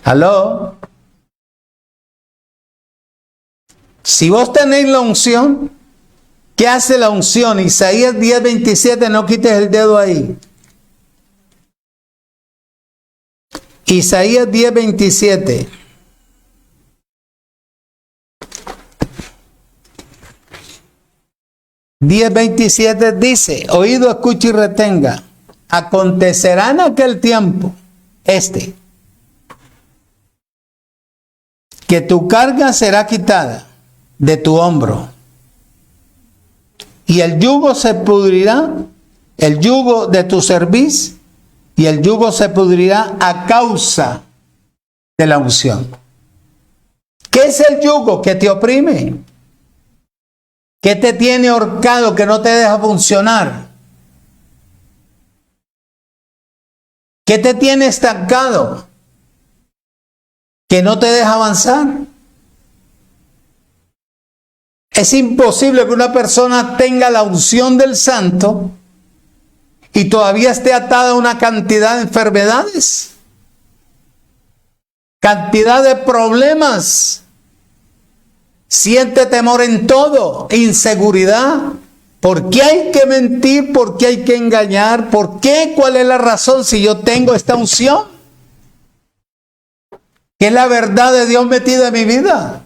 Speaker 1: ¿Aló? Si vos tenéis la unción, ¿qué hace la unción? Isaías 10:27, no quites el dedo ahí. Isaías 10:27. Dice: oído, escucha y retenga. Acontecerá en aquel tiempo, que tu carga será quitada de tu hombro, y el yugo se pudrirá, el yugo de tu cerviz, y el yugo se pudrirá a causa de la unción. ¿Qué es el yugo que te oprime? ¿Qué te tiene ahorcado, que no te deja funcionar? ¿Qué te tiene estancado, que no te deja avanzar? Es imposible que una persona tenga la unción del Santo y todavía esté atada a una cantidad de enfermedades, cantidad de problemas. Siente temor en todo, inseguridad. ¿Por qué hay que mentir? ¿Por qué hay que engañar? ¿Por qué? ¿Cuál es la razón si yo tengo esta unción? que es la verdad de Dios metida en mi vida.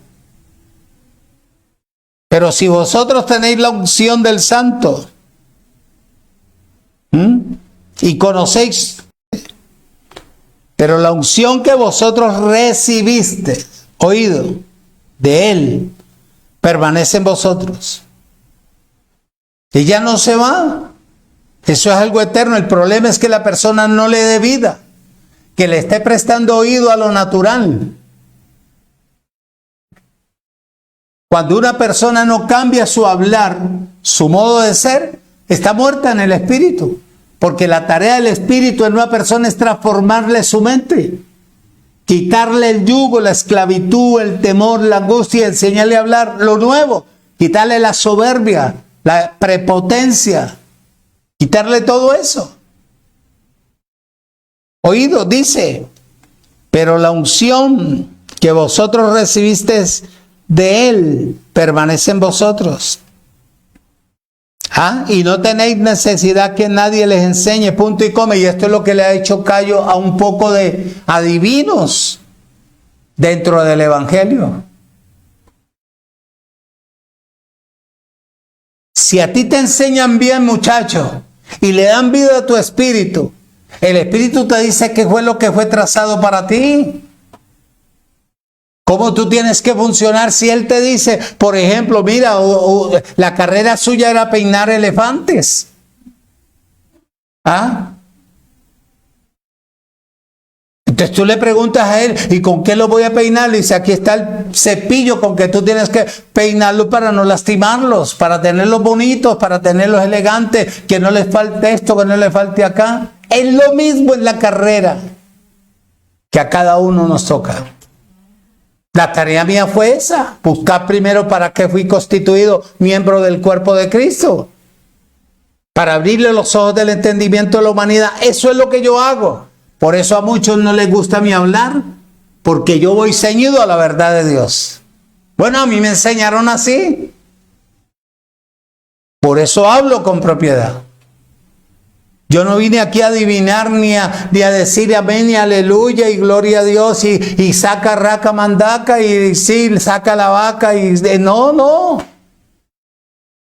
Speaker 1: Pero si vosotros tenéis la unción del Santo y conocéis, pero la unción que vosotros recibiste, oído, de Él, permanece en vosotros. Ella no se va. Eso es algo eterno. El problema es que la persona no le dé vida, que le esté prestando oído a lo natural. Cuando una persona no cambia su hablar, su modo de ser, está muerta en el espíritu. Porque la tarea del espíritu en una persona es transformarle su mente. Quitarle el yugo, la esclavitud, el temor, la angustia y enseñarle a hablar lo nuevo. Quitarle la soberbia, la prepotencia. Quitarle todo eso. Oído, dice, pero la unción que vosotros recibisteis de Él permanece en vosotros. Y no tenéis necesidad que nadie les enseñe, punto y coma. Y esto es lo que le ha hecho callo a un poco de adivinos dentro del Evangelio. Si a ti te enseñan bien, muchacho, y le dan vida a tu espíritu, el espíritu te dice qué fue lo que fue trazado para ti. ¿Cómo tú tienes que funcionar? Si él te dice, por ejemplo, mira, la carrera suya era peinar elefantes. Entonces tú le preguntas a él, ¿y con qué lo voy a peinar? Le dice, aquí está el cepillo con que tú tienes que peinarlo para no lastimarlos, para tenerlos bonitos, para tenerlos elegantes, que no les falte esto, que no les falte acá. Es lo mismo en la carrera que a cada uno nos toca. La tarea mía fue esa, buscar primero para qué fui constituido miembro del cuerpo de Cristo, para abrirle los ojos del entendimiento a la humanidad. Eso es lo que yo hago. Por eso a muchos no les gusta mi hablar, porque yo voy ceñido a la verdad de Dios. Bueno, a mí me enseñaron así. Por eso hablo con propiedad. Yo no vine aquí a adivinar ni a decir amén y aleluya y gloria a Dios y saca raca mandaca y sí, saca la vaca y no.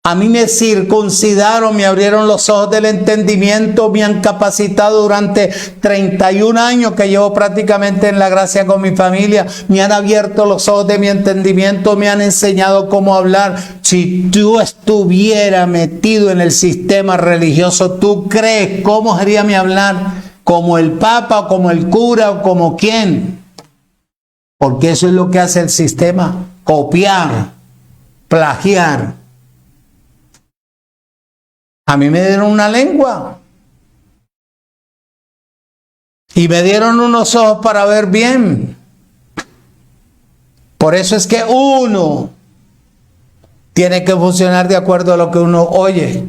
Speaker 1: A mí me circuncidaron, me abrieron los ojos del entendimiento, me han capacitado durante 31 años que llevo prácticamente en la gracia con mi familia. Me han abierto los ojos de mi entendimiento, me han enseñado cómo hablar. Si tú estuvieras metido en el sistema religioso, ¿tú crees cómo sería mi hablar? ¿Como el Papa o como el cura o como quién? Porque eso es lo que hace el sistema, copiar, plagiar. A mí me dieron una lengua y me dieron unos ojos para ver bien. Por eso es que uno tiene que funcionar de acuerdo a lo que uno oye,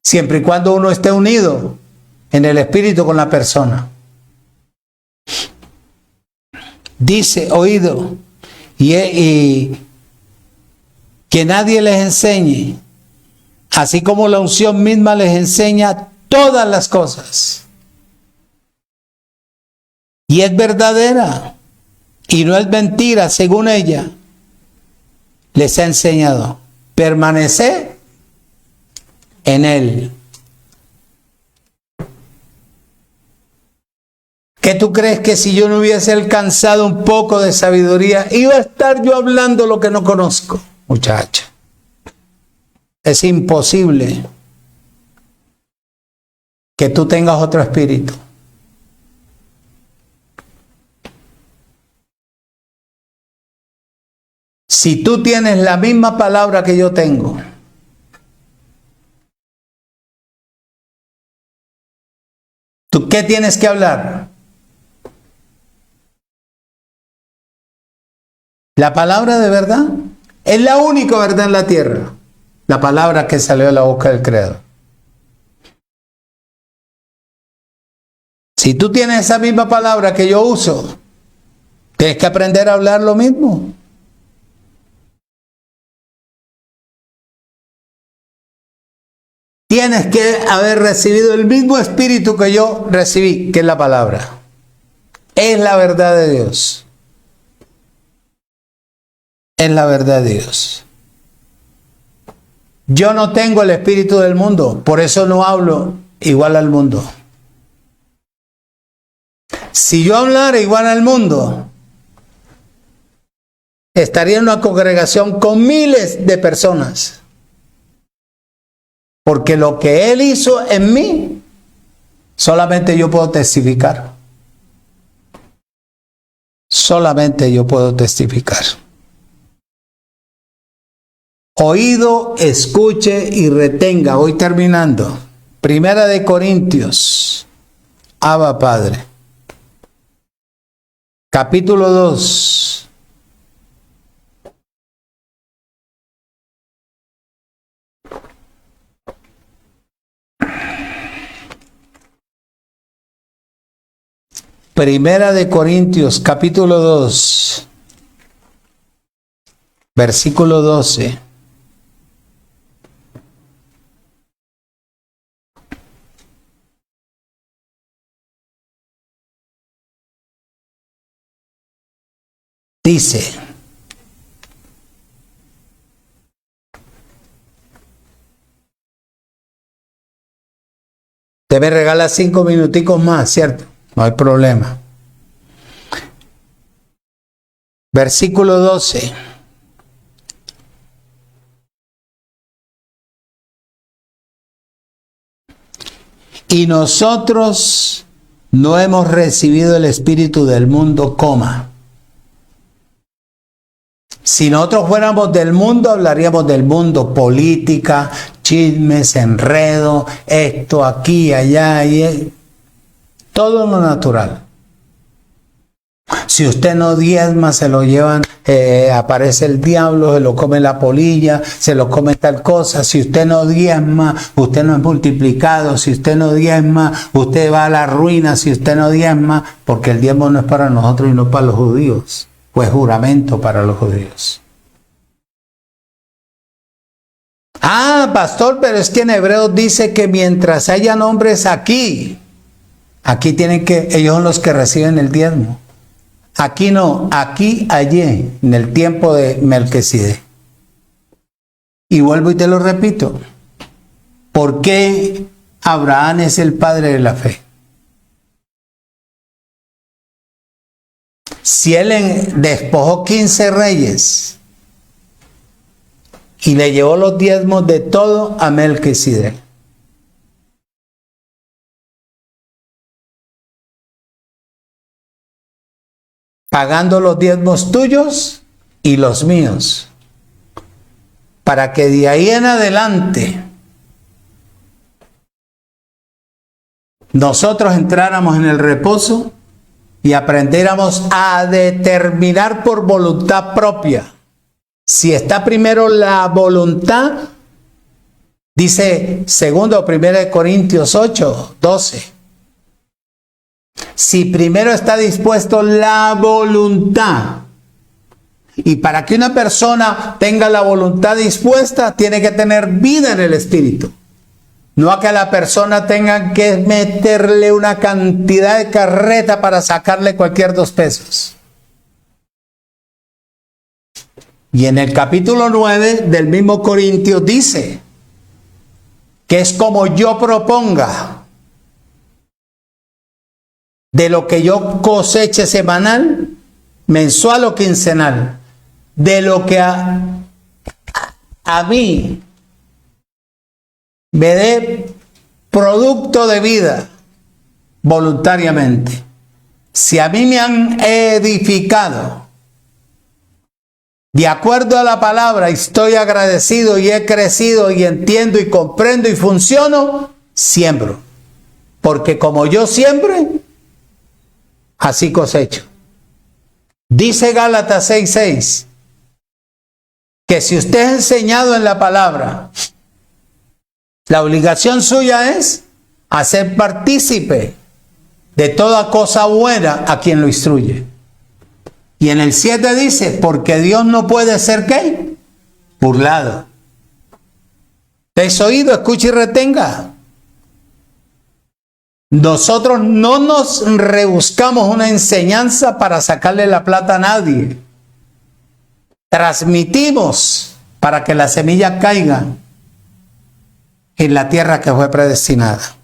Speaker 1: siempre y cuando uno esté unido en el espíritu con la persona. Dice, oído, y que nadie les enseñe, así como la unción misma les enseña todas las cosas. Y es verdadera y no es mentira, según ella les ha enseñado. Permanece en Él. ¿Qué tú crees que si yo no hubiese alcanzado un poco de sabiduría, iba a estar yo hablando lo que no conozco? Muchacha. Es imposible que tú tengas otro espíritu. Si tú tienes la misma palabra que yo tengo, ¿tú qué tienes que hablar? La palabra de verdad es la única verdad en la tierra. La palabra que salió de la boca del Creador. Si tú tienes esa misma palabra que yo uso, tienes que aprender a hablar lo mismo. Tienes que haber recibido el mismo espíritu que yo recibí, que es la palabra. Es la verdad de Dios. es la verdad de Dios. Yo no tengo el espíritu del mundo, por eso no hablo igual al mundo. Si yo hablara igual al mundo, estaría en una congregación con miles de personas. Porque lo que Él hizo en mí, solamente yo puedo testificar. Solamente yo puedo testificar. Oído, escuche y retenga. Voy terminando. Primera de Corintios. Abba Padre. Capítulo 2. Primera de Corintios, capítulo 2, versículo 12. Dice: te me regalas 5 minuticos más, ¿cierto? No hay problema. Versículo 12. Y nosotros no hemos recibido el espíritu del mundo, Si nosotros fuéramos del mundo, hablaríamos del mundo, política, chismes, enredo, esto, aquí, allá, y todo lo natural. Si usted no diezma, se lo llevan, aparece el diablo, se lo come la polilla, se lo come tal cosa. Si usted no diezma, usted no es multiplicado. Si usted no diezma, usted va a la ruina. Si usted no diezma, porque el diezmo no es para nosotros y no para los judíos, pues juramento para los judíos. Ah, pastor, pero es que en Hebreos dice que mientras hayan hombres aquí tienen que, ellos son los que reciben el diezmo. Aquí no, aquí, allí, en el tiempo de Melquisedec. Y vuelvo y te lo repito. ¿Por qué Abraham es el padre de la fe? Si él despojó 15 reyes y le llevó los diezmos de todo a Melquisedec. Pagando los diezmos tuyos y los míos, para que de ahí en adelante nosotros entráramos en el reposo y aprendiéramos a determinar por voluntad propia. Si está primero la voluntad, dice 2 o 1 Corintios 8, 12. Si primero está dispuesto la voluntad, y para que una persona tenga la voluntad dispuesta, tiene que tener vida en el espíritu. No a que a la persona tengan que meterle una cantidad de carreta para sacarle cualquier 2 pesos. Y en el capítulo 9 del mismo Corintios dice que es como yo proponga. De lo que yo coseche semanal, mensual o quincenal, de lo que a mí me dé producto de vida voluntariamente. Si a mí me han edificado de acuerdo a la palabra, estoy agradecido y he crecido y entiendo y comprendo y funciono, siembro. Porque como yo siembre, así cosecho. Dice Gálatas 6:6 que si usted es enseñado en la palabra, la obligación suya es hacer partícipe de toda cosa buena a quien lo instruye. Y en el 7 dice, porque Dios no puede ser ¿qué? Burlado. ¿Te has oído? Escucha y retenga. Nosotros no nos rebuscamos una enseñanza para sacarle la plata a nadie. transmitimos para que la semilla caiga en la tierra que fue predestinada.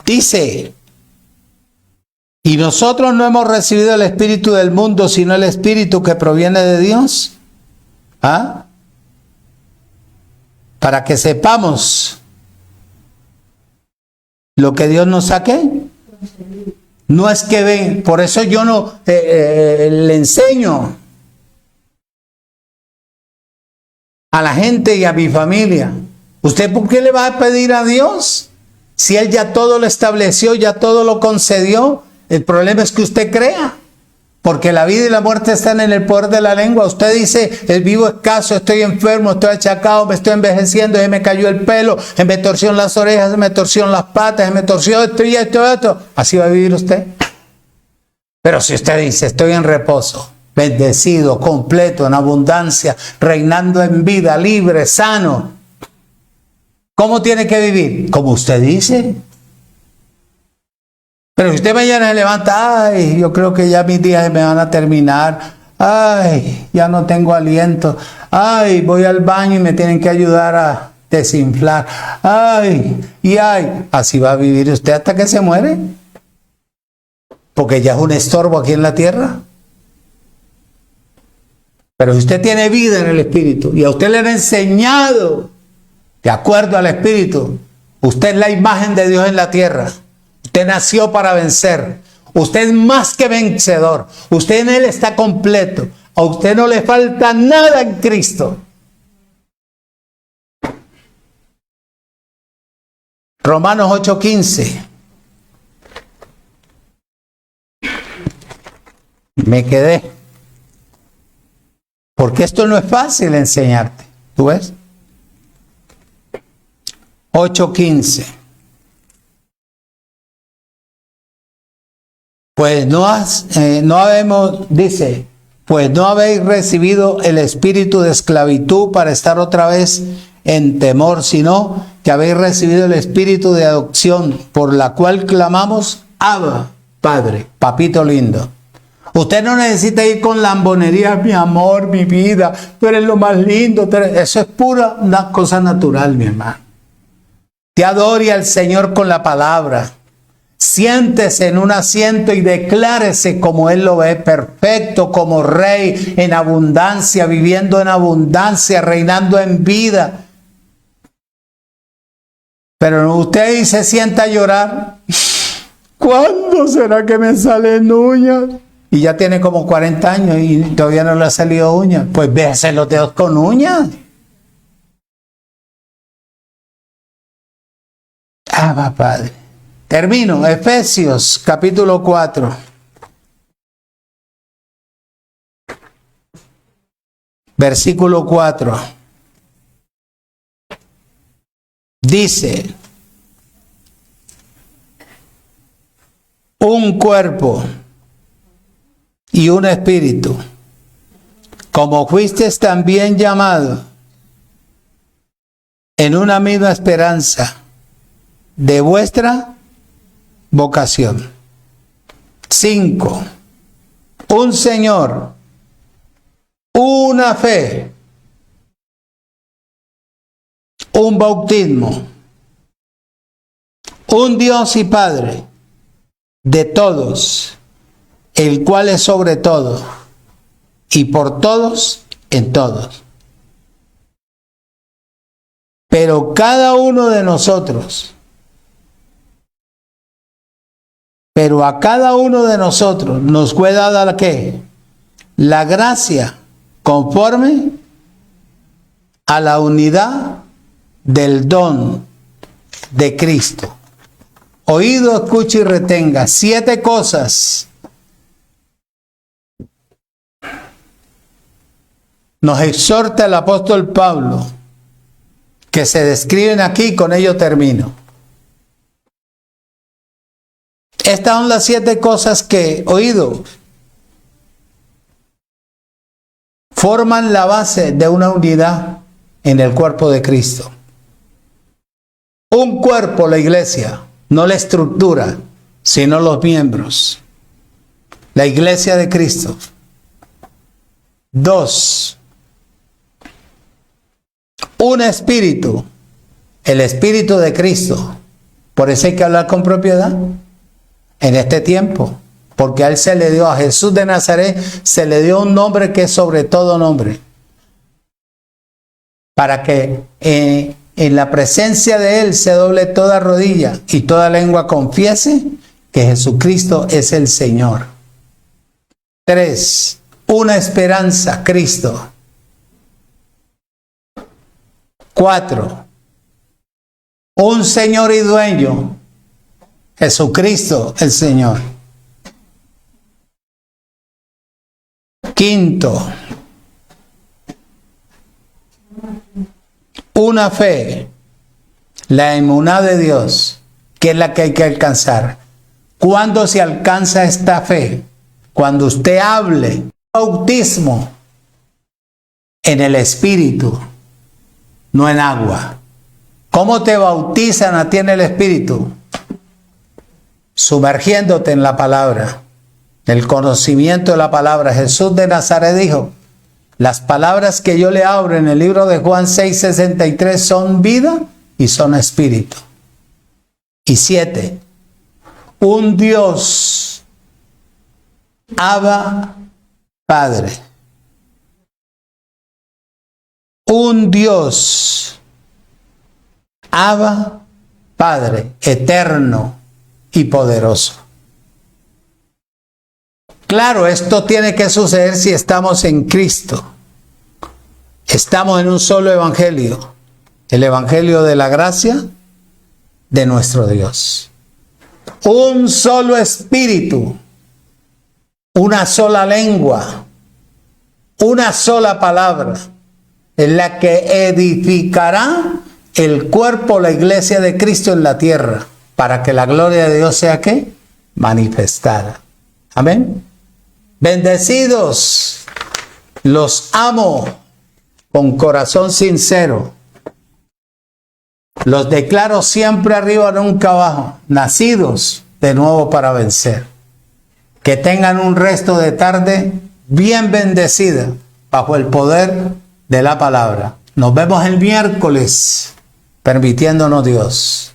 Speaker 1: Dice, y nosotros no hemos recibido el espíritu del mundo, sino el espíritu que proviene de Dios. ¿Ah? Para que sepamos lo que Dios nos saque. No es que ven, por eso yo no le enseño a la gente y a mi familia. ¿Usted por qué le va a pedir a Dios? Si Él ya todo lo estableció, ya todo lo concedió. El problema es que usted crea. Porque la vida y la muerte están en el poder de la lengua. Usted dice, el vivo escaso, estoy enfermo, estoy achacado, me estoy envejeciendo, se me cayó el pelo, se me torció las orejas, se me torció las patas, se me torció esto y esto y esto. Así va a vivir usted. Pero si usted dice, estoy en reposo, bendecido, completo, en abundancia, reinando en vida, libre, sano. ¿Cómo tiene que vivir? Como usted dice. Pero si usted mañana se levanta, ay, yo creo que ya mis días me van a terminar, ay, ya no tengo aliento, ay, voy al baño y me tienen que ayudar a desinflar, ay, y ay, así va a vivir usted hasta que se muere, porque ya es un estorbo aquí en la tierra. Pero si usted tiene vida en el Espíritu y a usted le han enseñado, de acuerdo al Espíritu, usted es la imagen de Dios en la tierra. Usted nació para vencer. Usted es más que vencedor. Usted en Él está completo. A usted no le falta nada en Cristo. Romanos 8:15. Me quedé. Porque esto no es fácil enseñarte. ¿Tú ves? 8:15. Pues no habéis recibido el espíritu de esclavitud para estar otra vez en temor, sino que habéis recibido el espíritu de adopción, por la cual clamamos, Abba, Padre, papito lindo. Usted no necesita ir con lambonería, mi amor, mi vida, tú eres lo más lindo. Eso es pura una cosa natural, mi hermano. Te adore al Señor con la palabra. Siéntese en un asiento y declárese como Él lo ve, perfecto, como Rey, en abundancia, viviendo en abundancia, reinando en vida. Pero usted se sienta a llorar. ¿Cuándo será que me salen uñas? Y ya tiene como 40 años y todavía no le ha salido uñas. Pues véase los dedos con uñas. Ah, Padre. Termino, Efesios capítulo 4. Versículo 4. Dice, un cuerpo y un espíritu, como fuisteis también llamado en una misma esperanza de vuestra vocación. 5. Un Señor, una fe, un bautismo, un Dios y Padre de todos, el cual es sobre todo y por todos en todos. Pero cada uno de nosotros, pero a cada uno de nosotros nos fue dada la ¿qué? La gracia conforme a la unidad del don de Cristo. Oído, escuche y retenga. 7 cosas nos exhorta el apóstol Pablo, que se describen aquí, con ello termino. Estas son las 7 cosas que, oído, forman la base de una unidad en el cuerpo de Cristo. Un cuerpo, la iglesia, no la estructura, sino los miembros. La iglesia de Cristo. 2, un espíritu, el espíritu de Cristo. Por eso hay que hablar con propiedad en este tiempo, porque a él se le dio, a Jesús de Nazaret, se le dio un nombre que es sobre todo nombre, para que en la presencia de él se doble toda rodilla y toda lengua confiese que Jesucristo es el Señor. 3. Una esperanza, Cristo. 4. Un Señor y dueño, Jesucristo el Señor. 5. Una fe, la emuná de Dios, que es la que hay que alcanzar. ¿Cuándo se alcanza esta fe? Cuando usted hable bautismo en el Espíritu, no en agua. ¿Cómo te bautizan a ti en el Espíritu? Sumergiéndote en la palabra, el conocimiento de la palabra. Jesús de Nazaret dijo, las palabras que yo le abro en el libro de Juan 6:63 son vida y son espíritu. Y 7. Un Dios, Abba, Padre. Un Dios, Abba, Padre, eterno y poderoso. Claro, esto tiene que suceder si estamos en Cristo. Estamos en un solo evangelio, el evangelio de la gracia de nuestro Dios. Un solo espíritu, una sola lengua, una sola palabra, en la que edificará el cuerpo, la iglesia de Cristo en la tierra, para que la gloria de Dios sea ¿qué? Manifestada. Amén. Bendecidos, los amo con corazón sincero. Los declaro siempre arriba, nunca abajo, nacidos de nuevo para vencer. Que tengan un resto de tarde bien bendecida bajo el poder de la palabra. Nos vemos el miércoles, permitiéndonos Dios.